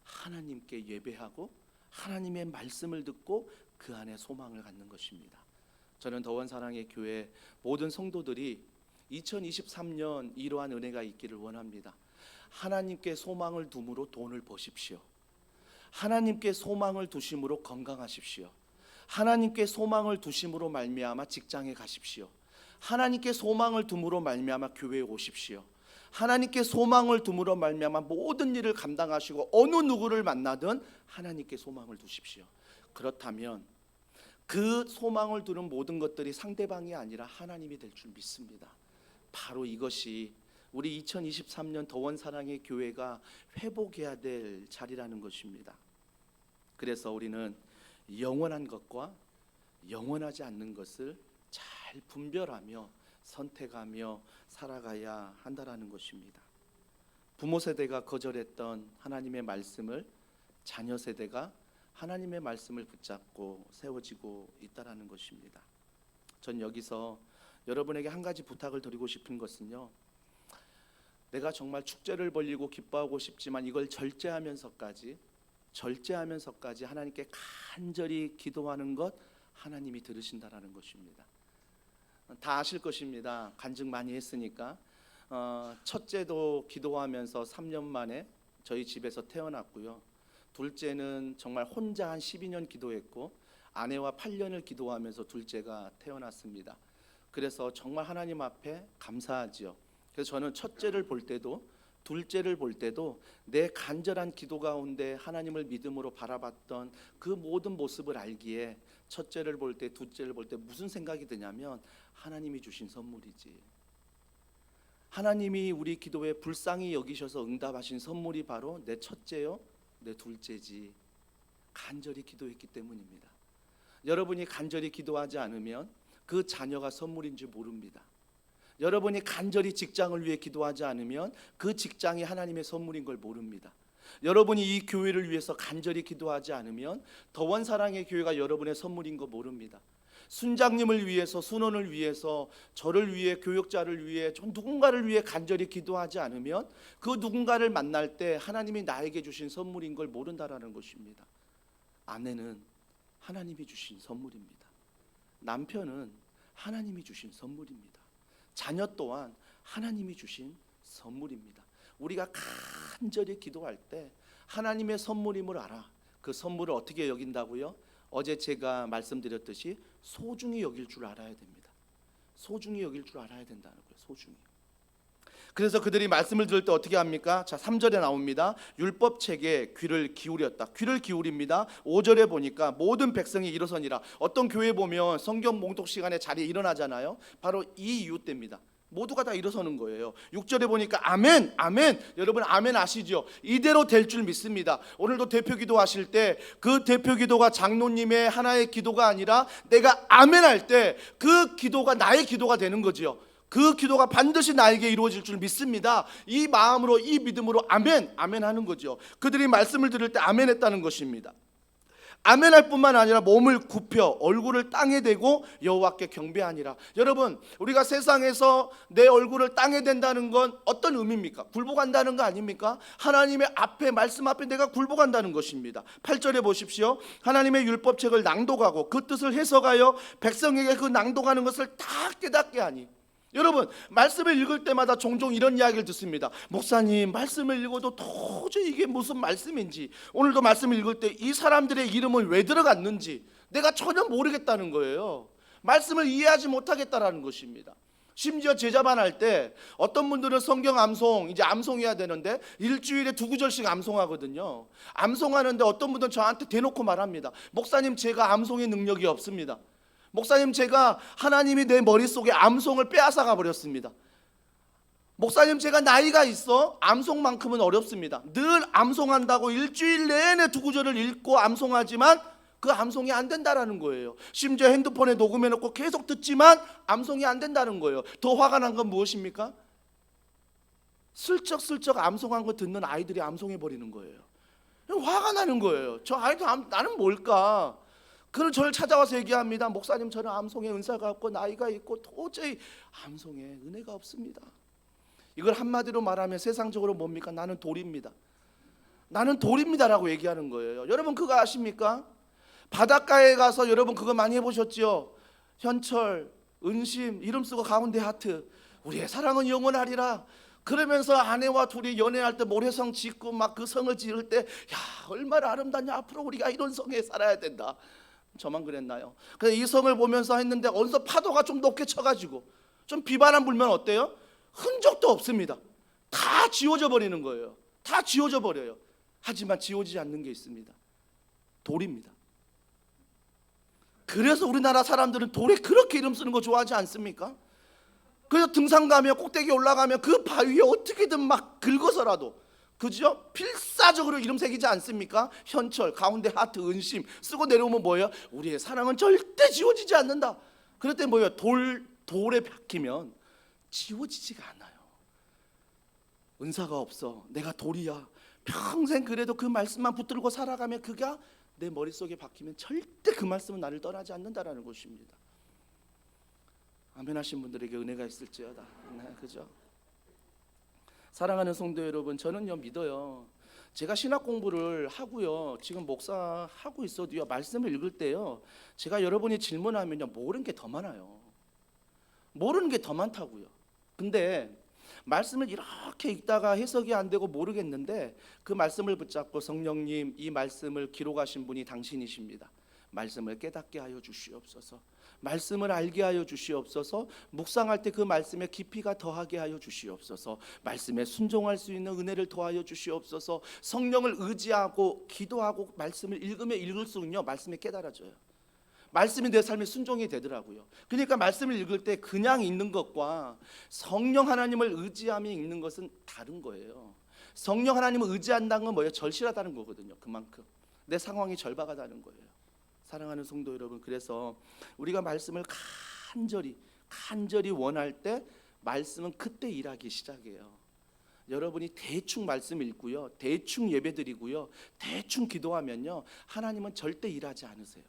[SPEAKER 1] 하나님께 예배하고 하나님의 말씀을 듣고 그 안에 소망을 갖는 것입니다. 저는 더원사랑의 교회 모든 성도들이 2023년 이러한 은혜가 있기를 원합니다. 하나님께 소망을 둠으로 돈을 버십시오. 하나님께 소망을 두심으로 건강하십시오. 하나님께 소망을 두심으로 말미암아 직장에 가십시오. 하나님께 소망을 둠으로 말미암아 교회에 오십시오. 하나님께 소망을 둠으로 말미암아 모든 일을 감당하시고 어느 누구를 만나든 하나님께 소망을 두십시오. 그렇다면 그 소망을 두는 모든 것들이 상대방이 아니라 하나님이 될 줄 믿습니다. 바로 이것이 우리 2023년 더원사랑의 교회가 회복해야 될 자리라는 것입니다. 그래서 우리는 영원한 것과 영원하지 않는 것을 잘 분별하며 선택하며 살아가야 한다라는 것입니다. 부모 세대가 거절했던 하나님의 말씀을 자녀 세대가 하나님의 말씀을 붙잡고 세워지고 있다라는 것입니다. 전 여기서 여러분에게 한 가지 부탁을 드리고 싶은 것은요, 내가 정말 축제를 벌리고 기뻐하고 싶지만 이걸 절제하면서까지 하나님께 간절히 기도하는 것 하나님이 들으신다라는 것입니다. 다 아실 것입니다. 간증 많이 했으니까. 첫째도 기도하면서 3년 만에 저희 집에서 태어났고요. 둘째는 정말 혼자 한 12년 기도했고 아내와 8년을 기도하면서 둘째가 태어났습니다. 그래서 정말 하나님 앞에 감사하지요. 그래서 저는 첫째를 볼 때도 둘째를 볼 때도 내 간절한 기도 가운데 하나님을 믿음으로 바라봤던 그 모든 모습을 알기에 첫째를 볼 때 둘째를 볼 때 무슨 생각이 드냐면 하나님이 주신 선물이지. 하나님이 우리 기도에 불쌍히 여기셔서 응답하신 선물이 바로 내 첫째요 내 둘째지. 간절히 기도했기 때문입니다. 여러분이 간절히 기도하지 않으면 그 자녀가 선물인지 모릅니다. 여러분이 간절히 직장을 위해 기도하지 않으면 그 직장이 하나님의 선물인 걸 모릅니다. 여러분이 이 교회를 위해서 간절히 기도하지 않으면 더원 사랑의 교회가 여러분의 선물인 거 모릅니다. 순장님을 위해서, 순원을 위해서, 저를 위해, 교역자를 위해, 누군가를 위해 간절히 기도하지 않으면 그 누군가를 만날 때 하나님이 나에게 주신 선물인 걸 모른다라는 것입니다. 아내는 하나님이 주신 선물입니다. 남편은 하나님이 주신 선물입니다. 자녀 또한 하나님이 주신 선물입니다. 우리가 간절히 기도할 때 하나님의 선물임을 알아. 그 선물을 어떻게 여긴다고요? 어제 제가 말씀드렸듯이 소중히 여길 줄 알아야 됩니다. 소중히 여길 줄 알아야 된다는 거예요. 소중히. 그래서 그들이 말씀을 들을 때 어떻게 합니까? 자, 3절에 나옵니다. 율법책에 귀를 기울였다. 귀를 기울입니다. 5절에 보니까 모든 백성이 일어서니라. 어떤 교회 보면 성경 봉독 시간에 자리에 일어나잖아요. 바로 이 이유 때입니다. 모두가 다 일어서는 거예요. 6절에 보니까 아멘, 아멘. 여러분 아멘 아시죠? 이대로 될 줄 믿습니다. 오늘도 대표 기도하실 때 그 대표 기도가 장로님의 하나의 기도가 아니라 내가 아멘 할 때 그 기도가 나의 기도가 되는 거죠. 그 기도가 반드시 나에게 이루어질 줄 믿습니다. 이 마음으로, 이 믿음으로 아멘, 아멘 하는 거죠. 그들이 말씀을 들을 때 아멘 했다는 것입니다. 아멘할 뿐만 아니라 몸을 굽혀 얼굴을 땅에 대고 여호와께 경배하니라. 여러분, 우리가 세상에서 내 얼굴을 땅에 댄다는 건 어떤 의미입니까? 굴복한다는 거 아닙니까? 하나님의 앞에, 말씀 앞에 내가 굴복한다는 것입니다. 8절에 보십시오. 하나님의 율법책을 낭독하고 그 뜻을 해석하여 백성에게 그 낭독하는 것을 다 깨닫게 하니. 여러분, 말씀을 읽을 때마다 종종 이런 이야기를 듣습니다. 목사님, 말씀을 읽어도 도저히 이게 무슨 말씀인지, 오늘도 말씀을 읽을 때 이 사람들의 이름은 왜 들어갔는지 내가 전혀 모르겠다는 거예요. 말씀을 이해하지 못하겠다라는 것입니다. 심지어 제자반 할 때 어떤 분들은 성경 암송, 이제 암송해야 되는데 일주일에 2구절씩 암송하거든요. 암송하는데 어떤 분들은 저한테 대놓고 말합니다. 목사님, 제가 암송의 능력이 없습니다. 목사님, 제가 하나님이 내 머릿속에 암송을 빼앗아가 버렸습니다. 목사님, 제가 나이가 있어 암송만큼은 어렵습니다. 늘 암송한다고 일주일 내내 2구절을 읽고 암송하지만 그 암송이 안 된다라는 거예요. 심지어 핸드폰에 녹음해놓고 계속 듣지만 암송이 안 된다는 거예요. 더 화가 난 건 무엇입니까? 슬쩍슬쩍 암송한 거 듣는 아이들이 암송해버리는 거예요. 화가 나는 거예요. 저 아이들 나는 뭘까? 그는 저를 찾아와서 얘기합니다. 목사님, 저는 암송의 은사가 없고 나이가 있고 도저히 암송에 은혜가 없습니다. 이걸 한마디로 말하면 세상적으로 뭡니까? 나는 돌입니다. 나는 돌입니다라고 얘기하는 거예요. 여러분 그거 아십니까? 바닷가에 가서 여러분 그거 많이 해보셨죠? 현철, 은심 이름 쓰고 가운데 하트. 우리의 사랑은 영원하리라. 그러면서 아내와 둘이 연애할 때 모래성 짓고 막 그 성을 지을 때 야, 얼마나 아름답냐. 앞으로 우리가 이런 성에 살아야 된다. 저만 그랬나요? 그래서 이 성을 보면서 했는데 어디서 파도가 좀 높게 쳐가지고 좀 비바람 불면 어때요? 흔적도 없습니다. 다 지워져 버리는 거예요. 다 지워져 버려요. 하지만 지워지지 않는 게 있습니다. 돌입니다. 그래서 우리나라 사람들은 돌에 그렇게 이름 쓰는 거 좋아하지 않습니까? 그래서 등산 가면 꼭대기 올라가면 그 바위에 어떻게든 막 긁어서라도, 그죠? 필사적으로 이름 새기지 않습니까? 현철, 가운데 하트, 은심 쓰고 내려오면 뭐예요? 우리의 사랑은 절대 지워지지 않는다. 그럴 때 뭐예요? 돌에 박히면 지워지지가 않아요. 은사가 없어, 내가 돌이야, 평생 그래도 그 말씀만 붙들고 살아가면 그게 내 머릿속에 박히면 절대 그 말씀은 나를 떠나지 않는다라는 것입니다. 아멘 하신 분들에게 은혜가 있을지어다. 네, 그죠? 사랑하는 성도 여러분, 저는요 믿어요. 제가 신학 공부를 하고요, 지금 목사 하고 있어도요, 말씀을 읽을 때요, 제가 여러분이 질문하면요 모르는 게 더 많아요. 모르는 게 더 많다고요. 근데 말씀을 이렇게 읽다가 해석이 안 되고 모르겠는데 그 말씀을 붙잡고 성령님, 이 말씀을 기록하신 분이 당신이십니다. 말씀을 깨닫게 하여 주시옵소서. 말씀을 알게 하여 주시옵소서. 묵상할 때 그 말씀에 깊이가 더하게 하여 주시옵소서. 말씀에 순종할 수 있는 은혜를 더하여 주시옵소서. 성령을 의지하고 기도하고 말씀을 읽으면 읽을수록요 말씀이 깨달아져요. 말씀이 내 삶에 순종이 되더라고요. 그러니까 말씀을 읽을 때 그냥 읽는 것과 성령 하나님을 의지하며 읽는 것은 다른 거예요. 성령 하나님을 의지한다는 건 뭐예요? 절실하다는 거거든요. 그만큼 내 상황이 절박하다는 거예요. 사랑하는 성도 여러분, 그래서 우리가 말씀을 간절히 원할 때 말씀은 그때 일하기 시작해요. 여러분이 대충 말씀 읽고요, 대충 예배드리고요, 대충 기도하면요, 하나님은 절대 일하지 않으세요.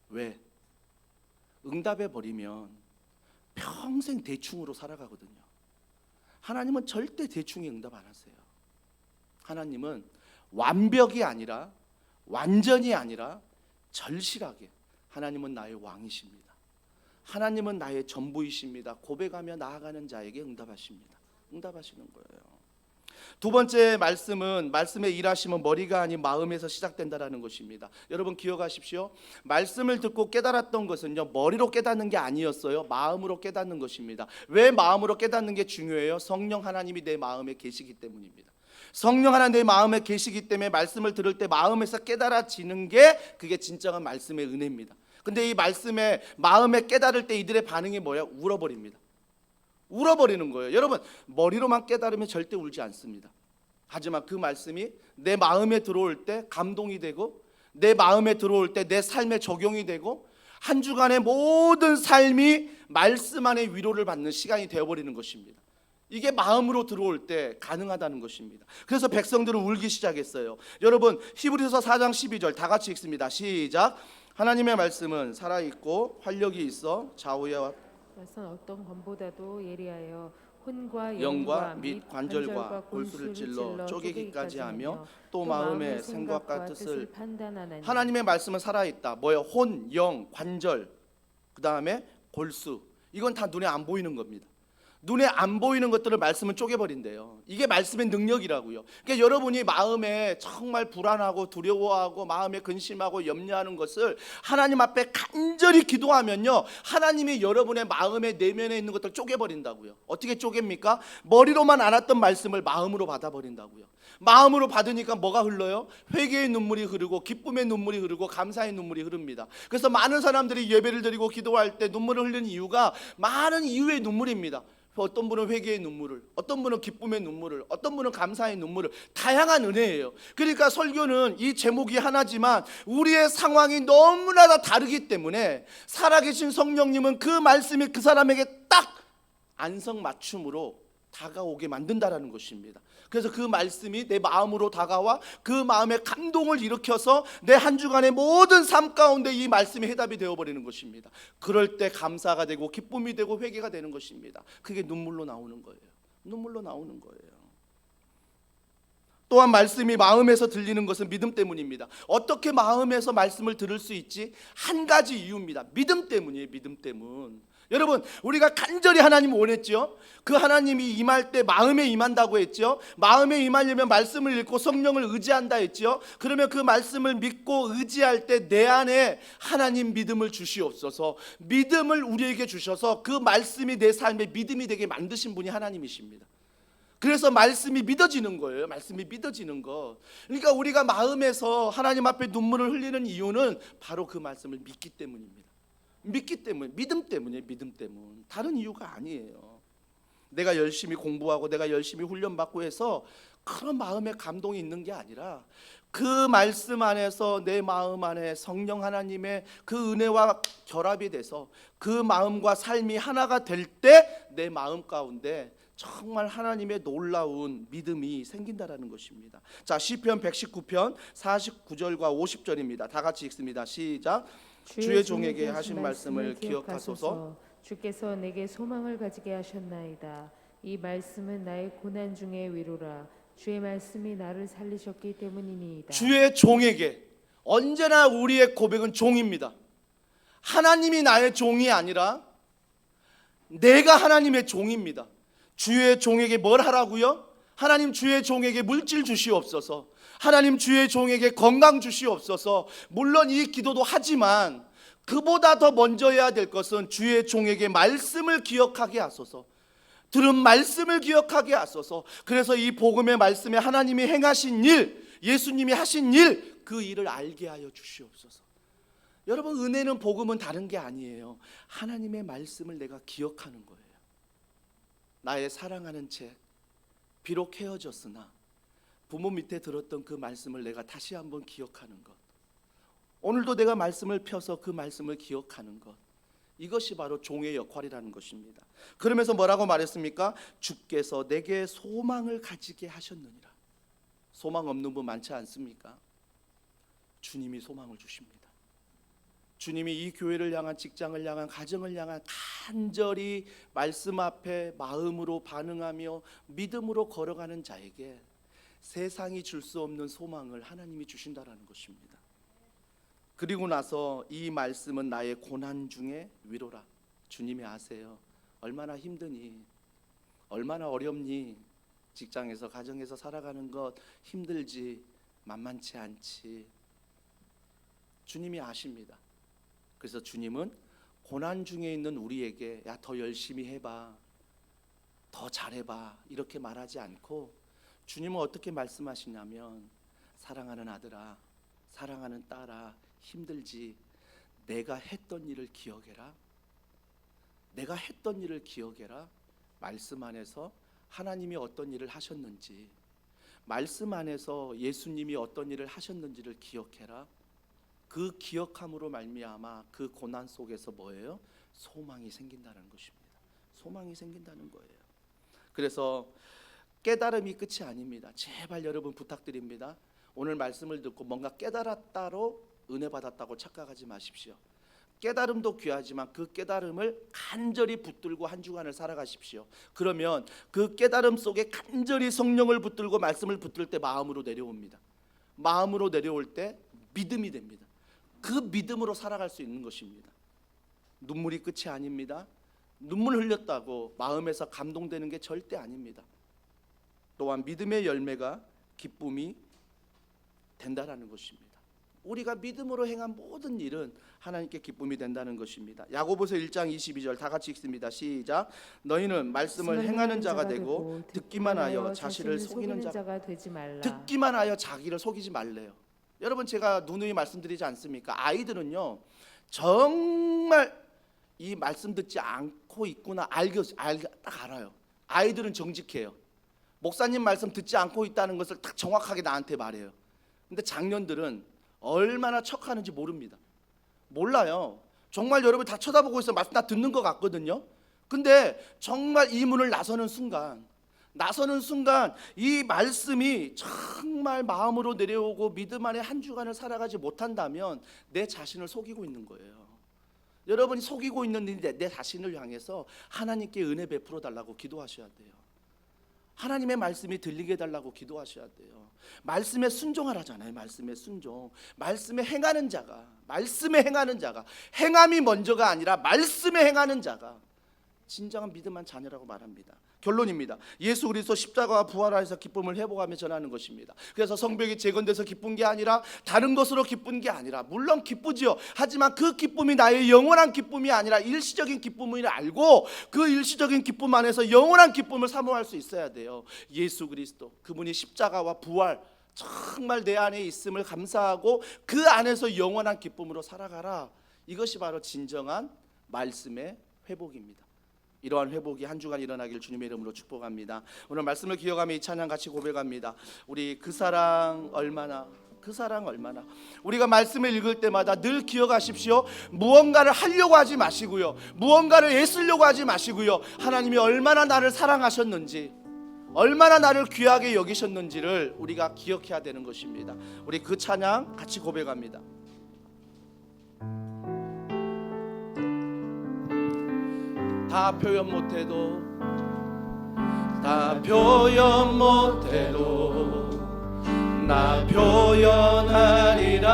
[SPEAKER 1] 왜? 응답해 버리면 평생 대충으로 살아가거든요. 하나님은 절대 대충히 응답 안 하세요. 하나님은 완벽이 아니라, 완전이 아니라 절실하게, 하나님은 나의 왕이십니다. 하나님은 나의 전부이십니다. 고백하며 나아가는 자에게 응답하십니다. 응답하시는 거예요. 두 번째 말씀은, 말씀의 일하심은 머리가 아닌 마음에서 시작된다라는 것입니다. 여러분 기억하십시오. 말씀을 듣고 깨달았던 것은요, 머리로 깨닫는 게 아니었어요. 마음으로 깨닫는 것입니다. 왜 마음으로 깨닫는 게 중요해요? 성령 하나님이 내 마음에 계시기 때문입니다. 성령 하나님 내 마음에 계시기 때문에 말씀을 들을 때 마음에서 깨달아지는 게, 그게 진정한 말씀의 은혜입니다. 근데 이 말씀에, 마음에 깨달을 때 이들의 반응이 뭐야? 울어버립니다. 울어버리는 거예요. 여러분, 머리로만 깨달으면 절대 울지 않습니다. 하지만 그 말씀이 내 마음에 들어올 때 감동이 되고, 내 마음에 들어올 때 내 삶에 적용이 되고, 한 주간의 모든 삶이 말씀 안에 위로를 받는 시간이 되어버리는 것입니다. 이게 마음으로 들어올 때 가능하다는 것입니다. 그래서 백성들은 울기 시작했어요. 여러분, 히브리서 4장 12절 다 같이 읽습니다. 시작. 하나님의 말씀은 살아있고 활력이 있어 좌우와
[SPEAKER 2] 낯선 어떤 검보다도 예리하여 혼과
[SPEAKER 1] 영과 및 관절과 골수를 찔러 쪼개기까지 하며 또 마음의 생각과 뜻을
[SPEAKER 2] 판단하나니.
[SPEAKER 1] 하나님의 말씀은 살아있다. 뭐예요? 혼, 영, 관절, 그 다음에 골수. 이건 다 눈에 안 보이는 겁니다. 눈에 안 보이는 것들을 말씀은 쪼개버린대요. 이게 말씀의 능력이라고요. 그러니까 여러분이 마음에 정말 불안하고 두려워하고 마음에 근심하고 염려하는 것을 하나님 앞에 간절히 기도하면요, 하나님이 여러분의 마음의 내면에 있는 것들을 쪼개버린다고요. 어떻게 쪼갭니까? 머리로만 알았던 말씀을 마음으로 받아버린다고요. 마음으로 받으니까 뭐가 흘러요? 회개의 눈물이 흐르고 기쁨의 눈물이 흐르고 감사의 눈물이 흐릅니다. 그래서 많은 사람들이 예배를 드리고 기도할 때 눈물을 흘리는 이유가 많은 이유의 눈물입니다. 어떤 분은 회개의 눈물을, 어떤 분은 기쁨의 눈물을, 어떤 분은 감사의 눈물을, 다양한 은혜예요. 그러니까 설교는 이 제목이 하나지만 우리의 상황이 너무나 다 다르기 때문에 살아계신 성령님은 그 말씀이 그 사람에게 딱 안성맞춤으로 다가오게 만든다라는 것입니다. 그래서 그 말씀이 내 마음으로 다가와 그 마음에 감동을 일으켜서 내 한 주간의 모든 삶 가운데 이 말씀이 해답이 되어버리는 것입니다. 그럴 때 감사가 되고 기쁨이 되고 회개가 되는 것입니다. 그게 눈물로 나오는 거예요. 눈물로 나오는 거예요. 또한 말씀이 마음에서 들리는 것은 믿음 때문입니다. 어떻게 마음에서 말씀을 들을 수 있지? 한 가지 이유입니다. 믿음 때문이에요. 믿음 때문. 여러분, 우리가 간절히 하나님을 원했죠. 그 하나님이 임할 때 마음에 임한다고 했죠. 마음에 임하려면 말씀을 읽고 성령을 의지한다 했죠. 그러면 그 말씀을 믿고 의지할 때 내 안에 하나님 믿음을 주시옵소서. 믿음을 우리에게 주셔서 그 말씀이 내 삶의 믿음이 되게 만드신 분이 하나님이십니다. 그래서 말씀이 믿어지는 거예요. 말씀이 믿어지는 것. 그러니까 우리가 마음에서 하나님 앞에 눈물을 흘리는 이유는 바로 그 말씀을 믿기 때문입니다. 믿기 때문에, 믿음 때문이에요. 믿음 때문. 다른 이유가 아니에요. 내가 열심히 공부하고 내가 열심히 훈련받고 해서 그런 마음의 감동이 있는 게 아니라 그 말씀 안에서 내 마음 안에 성령 하나님의 그 은혜와 결합이 돼서 그 마음과 삶이 하나가 될 때 내 마음 가운데 정말 하나님의 놀라운 믿음이 생긴다라는 것입니다. 자, 시편 119편 49절과 50절입니다. 다 같이 읽습니다. 시작. 주의 종에게 하신 말씀을 기억하소서.
[SPEAKER 2] 주께서 내게 소망을 가지게 하셨나이다. 이 말씀은 나의 고난 중의 위로라. 주의 말씀이 나를 살리셨기 때문이니이다.
[SPEAKER 1] 주의 종에게, 언제나 우리의 고백은 종입니다. 하나님이 나의 종이 아니라 내가 하나님의 종입니다. 주의 종에게 뭘 하라고요? 하나님, 주의 종에게 물질 주시옵소서. 하나님, 주의 종에게 건강 주시옵소서. 물론 이 기도도 하지만 그보다 더 먼저 해야 될 것은 주의 종에게 말씀을 기억하게 하소서. 들은 말씀을 기억하게 하소서. 그래서 이 복음의 말씀에 하나님이 행하신 일, 예수님이 하신 일, 그 일을 알게 하여 주시옵소서. 여러분, 은혜는, 복음은 다른 게 아니에요. 하나님의 말씀을 내가 기억하는 거예요. 나의 사랑하는 책, 비록 헤어졌으나 부모 밑에 들었던 그 말씀을 내가 다시 한번 기억하는 것. 오늘도 내가 말씀을 펴서 그 말씀을 기억하는 것. 이것이 바로 종의 역할이라는 것입니다. 그러면서 뭐라고 말했습니까? 주께서 내게 소망을 가지게 하셨느니라. 소망 없는 분 많지 않습니까? 주님이 소망을 주십니다. 주님이 이 교회를 향한, 직장을 향한, 가정을 향한 간절히 말씀 앞에 마음으로 반응하며 믿음으로 걸어가는 자에게 세상이 줄 수 없는 소망을 하나님이 주신다라는 것입니다. 그리고 나서 이 말씀은 나의 고난 중에 위로라. 주님이 아세요. 얼마나 힘드니, 얼마나 어렵니, 직장에서 가정에서 살아가는 것 힘들지, 만만치 않지. 주님이 아십니다. 그래서 주님은 고난 중에 있는 우리에게 야, 더 열심히 해봐, 더 잘해봐 이렇게 말하지 않고 주님은 어떻게 말씀하시냐면 사랑하는 아들아, 사랑하는 딸아, 힘들지, 내가 했던 일을 기억해라. 내가 했던 일을 기억해라. 말씀 안에서 하나님이 어떤 일을 하셨는지, 말씀 안에서 예수님이 어떤 일을 하셨는지를 기억해라. 그 기억함으로 말미암아 그 고난 속에서 뭐예요? 소망이 생긴다는 것입니다. 소망이 생긴다는 거예요. 그래서 깨달음이 끝이 아닙니다. 제발 여러분 부탁드립니다. 오늘 말씀을 듣고 뭔가 깨달았다로 은혜 받았다고 착각하지 마십시오. 깨달음도 귀하지만 그 깨달음을 간절히 붙들고 한 주간을 살아가십시오. 그러면 그 깨달음 속에 간절히 성령을 붙들고 말씀을 붙들 때 마음으로 내려옵니다. 마음으로 내려올 때 믿음이 됩니다. 그 믿음으로 살아갈 수 있는 것입니다. 눈물이 끝이 아닙니다. 눈물 흘렸다고 마음에서 감동되는 게 절대 아닙니다. 또한 믿음의 열매가 기쁨이 된다라는 것입니다. 우리가 믿음으로 행한 모든 일은 하나님께 기쁨이 된다는 것입니다. 야고보서 1장 22절 다 같이 읽습니다. 시작. 너희는 말씀을 행하는 자가 되고 듣기만 하여 자신을 속이는 자가 되지 말라. 듣기만 하여 자기를 속이지 말래요. 여러분, 제가 누누이 말씀드리지 않습니까? 아이들은요 정말 이 말씀 듣지 않고 있구나 딱 알아요. 아이들은 정직해요. 목사님 말씀 듣지 않고 있다는 것을 딱 정확하게 나한테 말해요. 근데 장년들은 얼마나 척하는지 모릅니다. 몰라요. 정말 여러분 다 쳐다보고 있어. 말씀 다 듣는 것 같거든요. 근데 정말 이 문을 나서는 순간 이 말씀이 정말 마음으로 내려오고 믿음 안에 한 주간을 살아가지 못한다면 내 자신을 속이고 있는 거예요. 여러분이 속이고 있는데 내 자신을 향해서 하나님께 은혜 베풀어 달라고 기도하셔야 돼요. 하나님의 말씀이 들리게 해달라고 기도하셔야 돼요. 말씀에 순종하라잖아요. 말씀에 순종. 말씀에 행하는 자가, 행함이 먼저가 아니라 말씀에 행하는 자가 진정한 믿음한 자녀라고 말합니다. 결론입니다. 예수 그리스도 십자가와 부활하여서 기쁨을 회복하며 전하는 것입니다. 그래서 성벽이 재건돼서 기쁜 게 아니라 다른 것으로 기쁜 게 아니라, 물론 기쁘지요. 하지만 그 기쁨이 나의 영원한 기쁨이 아니라 일시적인 기쁨을 알고 그 일시적인 기쁨 안에서 영원한 기쁨을 사모할 수 있어야 돼요. 예수 그리스도, 그분이 십자가와 부활 정말 내 안에 있음을 감사하고 그 안에서 영원한 기쁨으로 살아가라. 이것이 바로 진정한 말씀의 회복입니다. 이러한 회복이 한 주간 일어나길 주님의 이름으로 축복합니다. 오늘 말씀을 기억하며 이 찬양 같이 고백합니다. 우리 그 사랑 얼마나, 우리가 말씀을 읽을 때마다 늘 기억하십시오. 무언가를 하려고 하지 마시고요, 무언가를 애쓰려고 하지 마시고요, 하나님이 얼마나 나를 사랑하셨는지, 얼마나 나를 귀하게 여기셨는지를 우리가 기억해야 되는 것입니다. 우리 그 찬양 같이 고백합니다. 다 표현 못해도 나 표현하리라.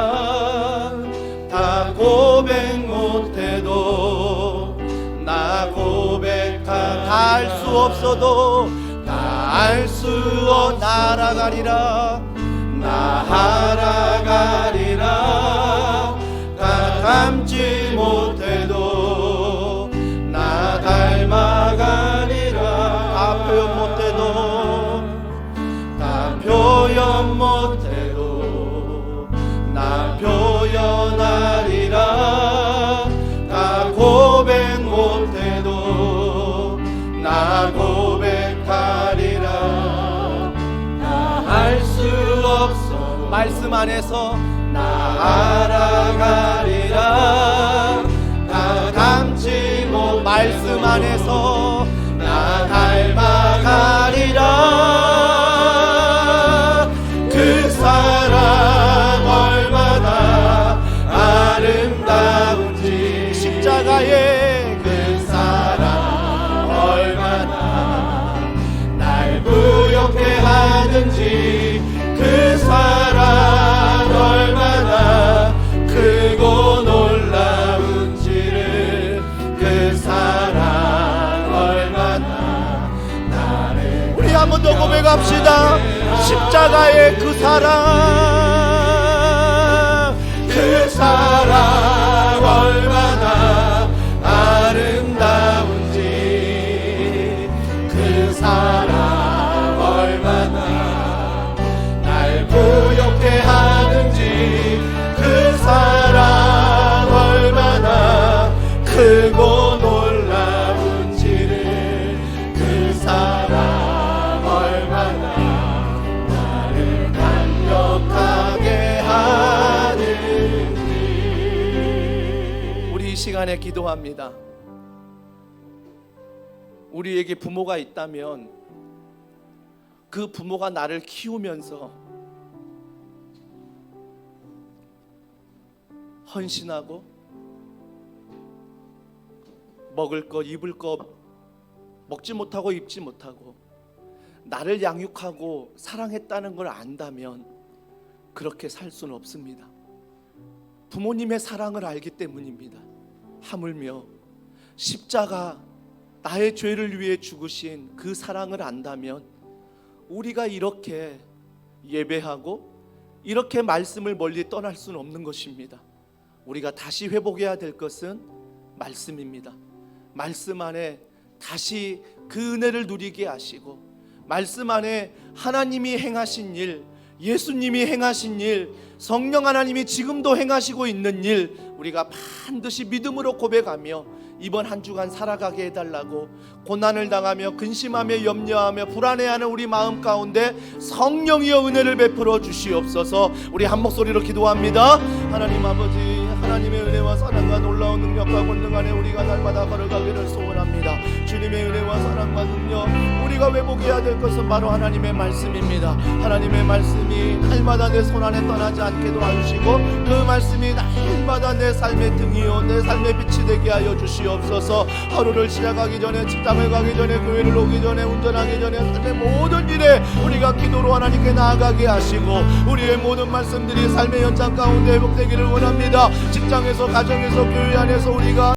[SPEAKER 1] 다 고백 못해도 나 고백하리라. 다 알 수 없어도 날아가리라. 다 닮지 못해도 나 닮아가리라. 다 표현 못해도 나 표현하리라. 다 고백 못해도 나 고백하리라. 다 알 수 없어 말씀 안에서 나 알아가리라. 다 닮지 말씀 안에서 나 닮아가리라. 그 사랑 얼마나 아름다운지, 십자가의 그 사랑 얼마나 날 부엽게 하는지, 그 사랑 얼마나 크고 놀라운지를, 그 사랑 얼마나 나를. 우리 한 번 더 고백합시다. 십자가의 그 사랑, 그 사랑 얼마나 아름다운지, 그 사랑 얼마나 날 부엽게 하는지, 그 사랑 얼마나 크고 놀라운지를, 그 사랑 얼마나 나를 감격하게 하는지. 우리 이 시간에 기도합니다. 우리에게 부모가 있다면 그 부모가 나를 키우면서 헌신하고 먹을 것, 입을 것 먹지 못하고 입지 못하고 나를 양육하고 사랑했다는 걸 안다면 그렇게 살 수는 없습니다. 부모님의 사랑을 알기 때문입니다. 하물며 십자가, 나의 죄를 위해 죽으신 그 사랑을 안다면 우리가 이렇게 예배하고 이렇게 말씀을 멀리 떠날 수는 없는 것입니다. 우리가 다시 회복해야 될 것은 말씀입니다. 말씀 안에 다시 그 은혜를 누리게 하시고, 말씀 안에 하나님이 행하신 일, 예수님이 행하신 일, 성령 하나님이 지금도 행하시고 있는 일, 우리가 반드시 믿음으로 고백하며 이번 한 주간 살아가게 해달라고, 고난을 당하며 근심하며 염려하며 불안해하는 우리 마음 가운데 성령이여 은혜를 베풀어 주시옵소서. 우리 한 목소리로 기도합니다. 하나님 아버지, 하나님의 은혜와 사랑과 놀라운 능력과 권능 안에 우리가 날마다 걸어가기를 소원합니다. 주님의 은혜와 사랑과 능력, 우리가 회복해야 될 것은 바로 하나님의 말씀입니다. 하나님의 말씀이 날마다 내 손 안에 떠나지 않게 도와주시고, 그 말씀이 날마다 내 삶의 등이요 내 삶의 빛이 되게 하여 주시옵소서. 하루를 시작하기 전에, 직장을 가기 전에, 교회를 오기 전에, 운전하기 전에, 삶의 모든 일에 우리가 기도로 하나님께 나아가게 하시고, 우리의 모든 말씀들이 삶의 현장 가운데 회복되기를 원합니다. 직장에서, 가정에서, 교회 안에서 우리가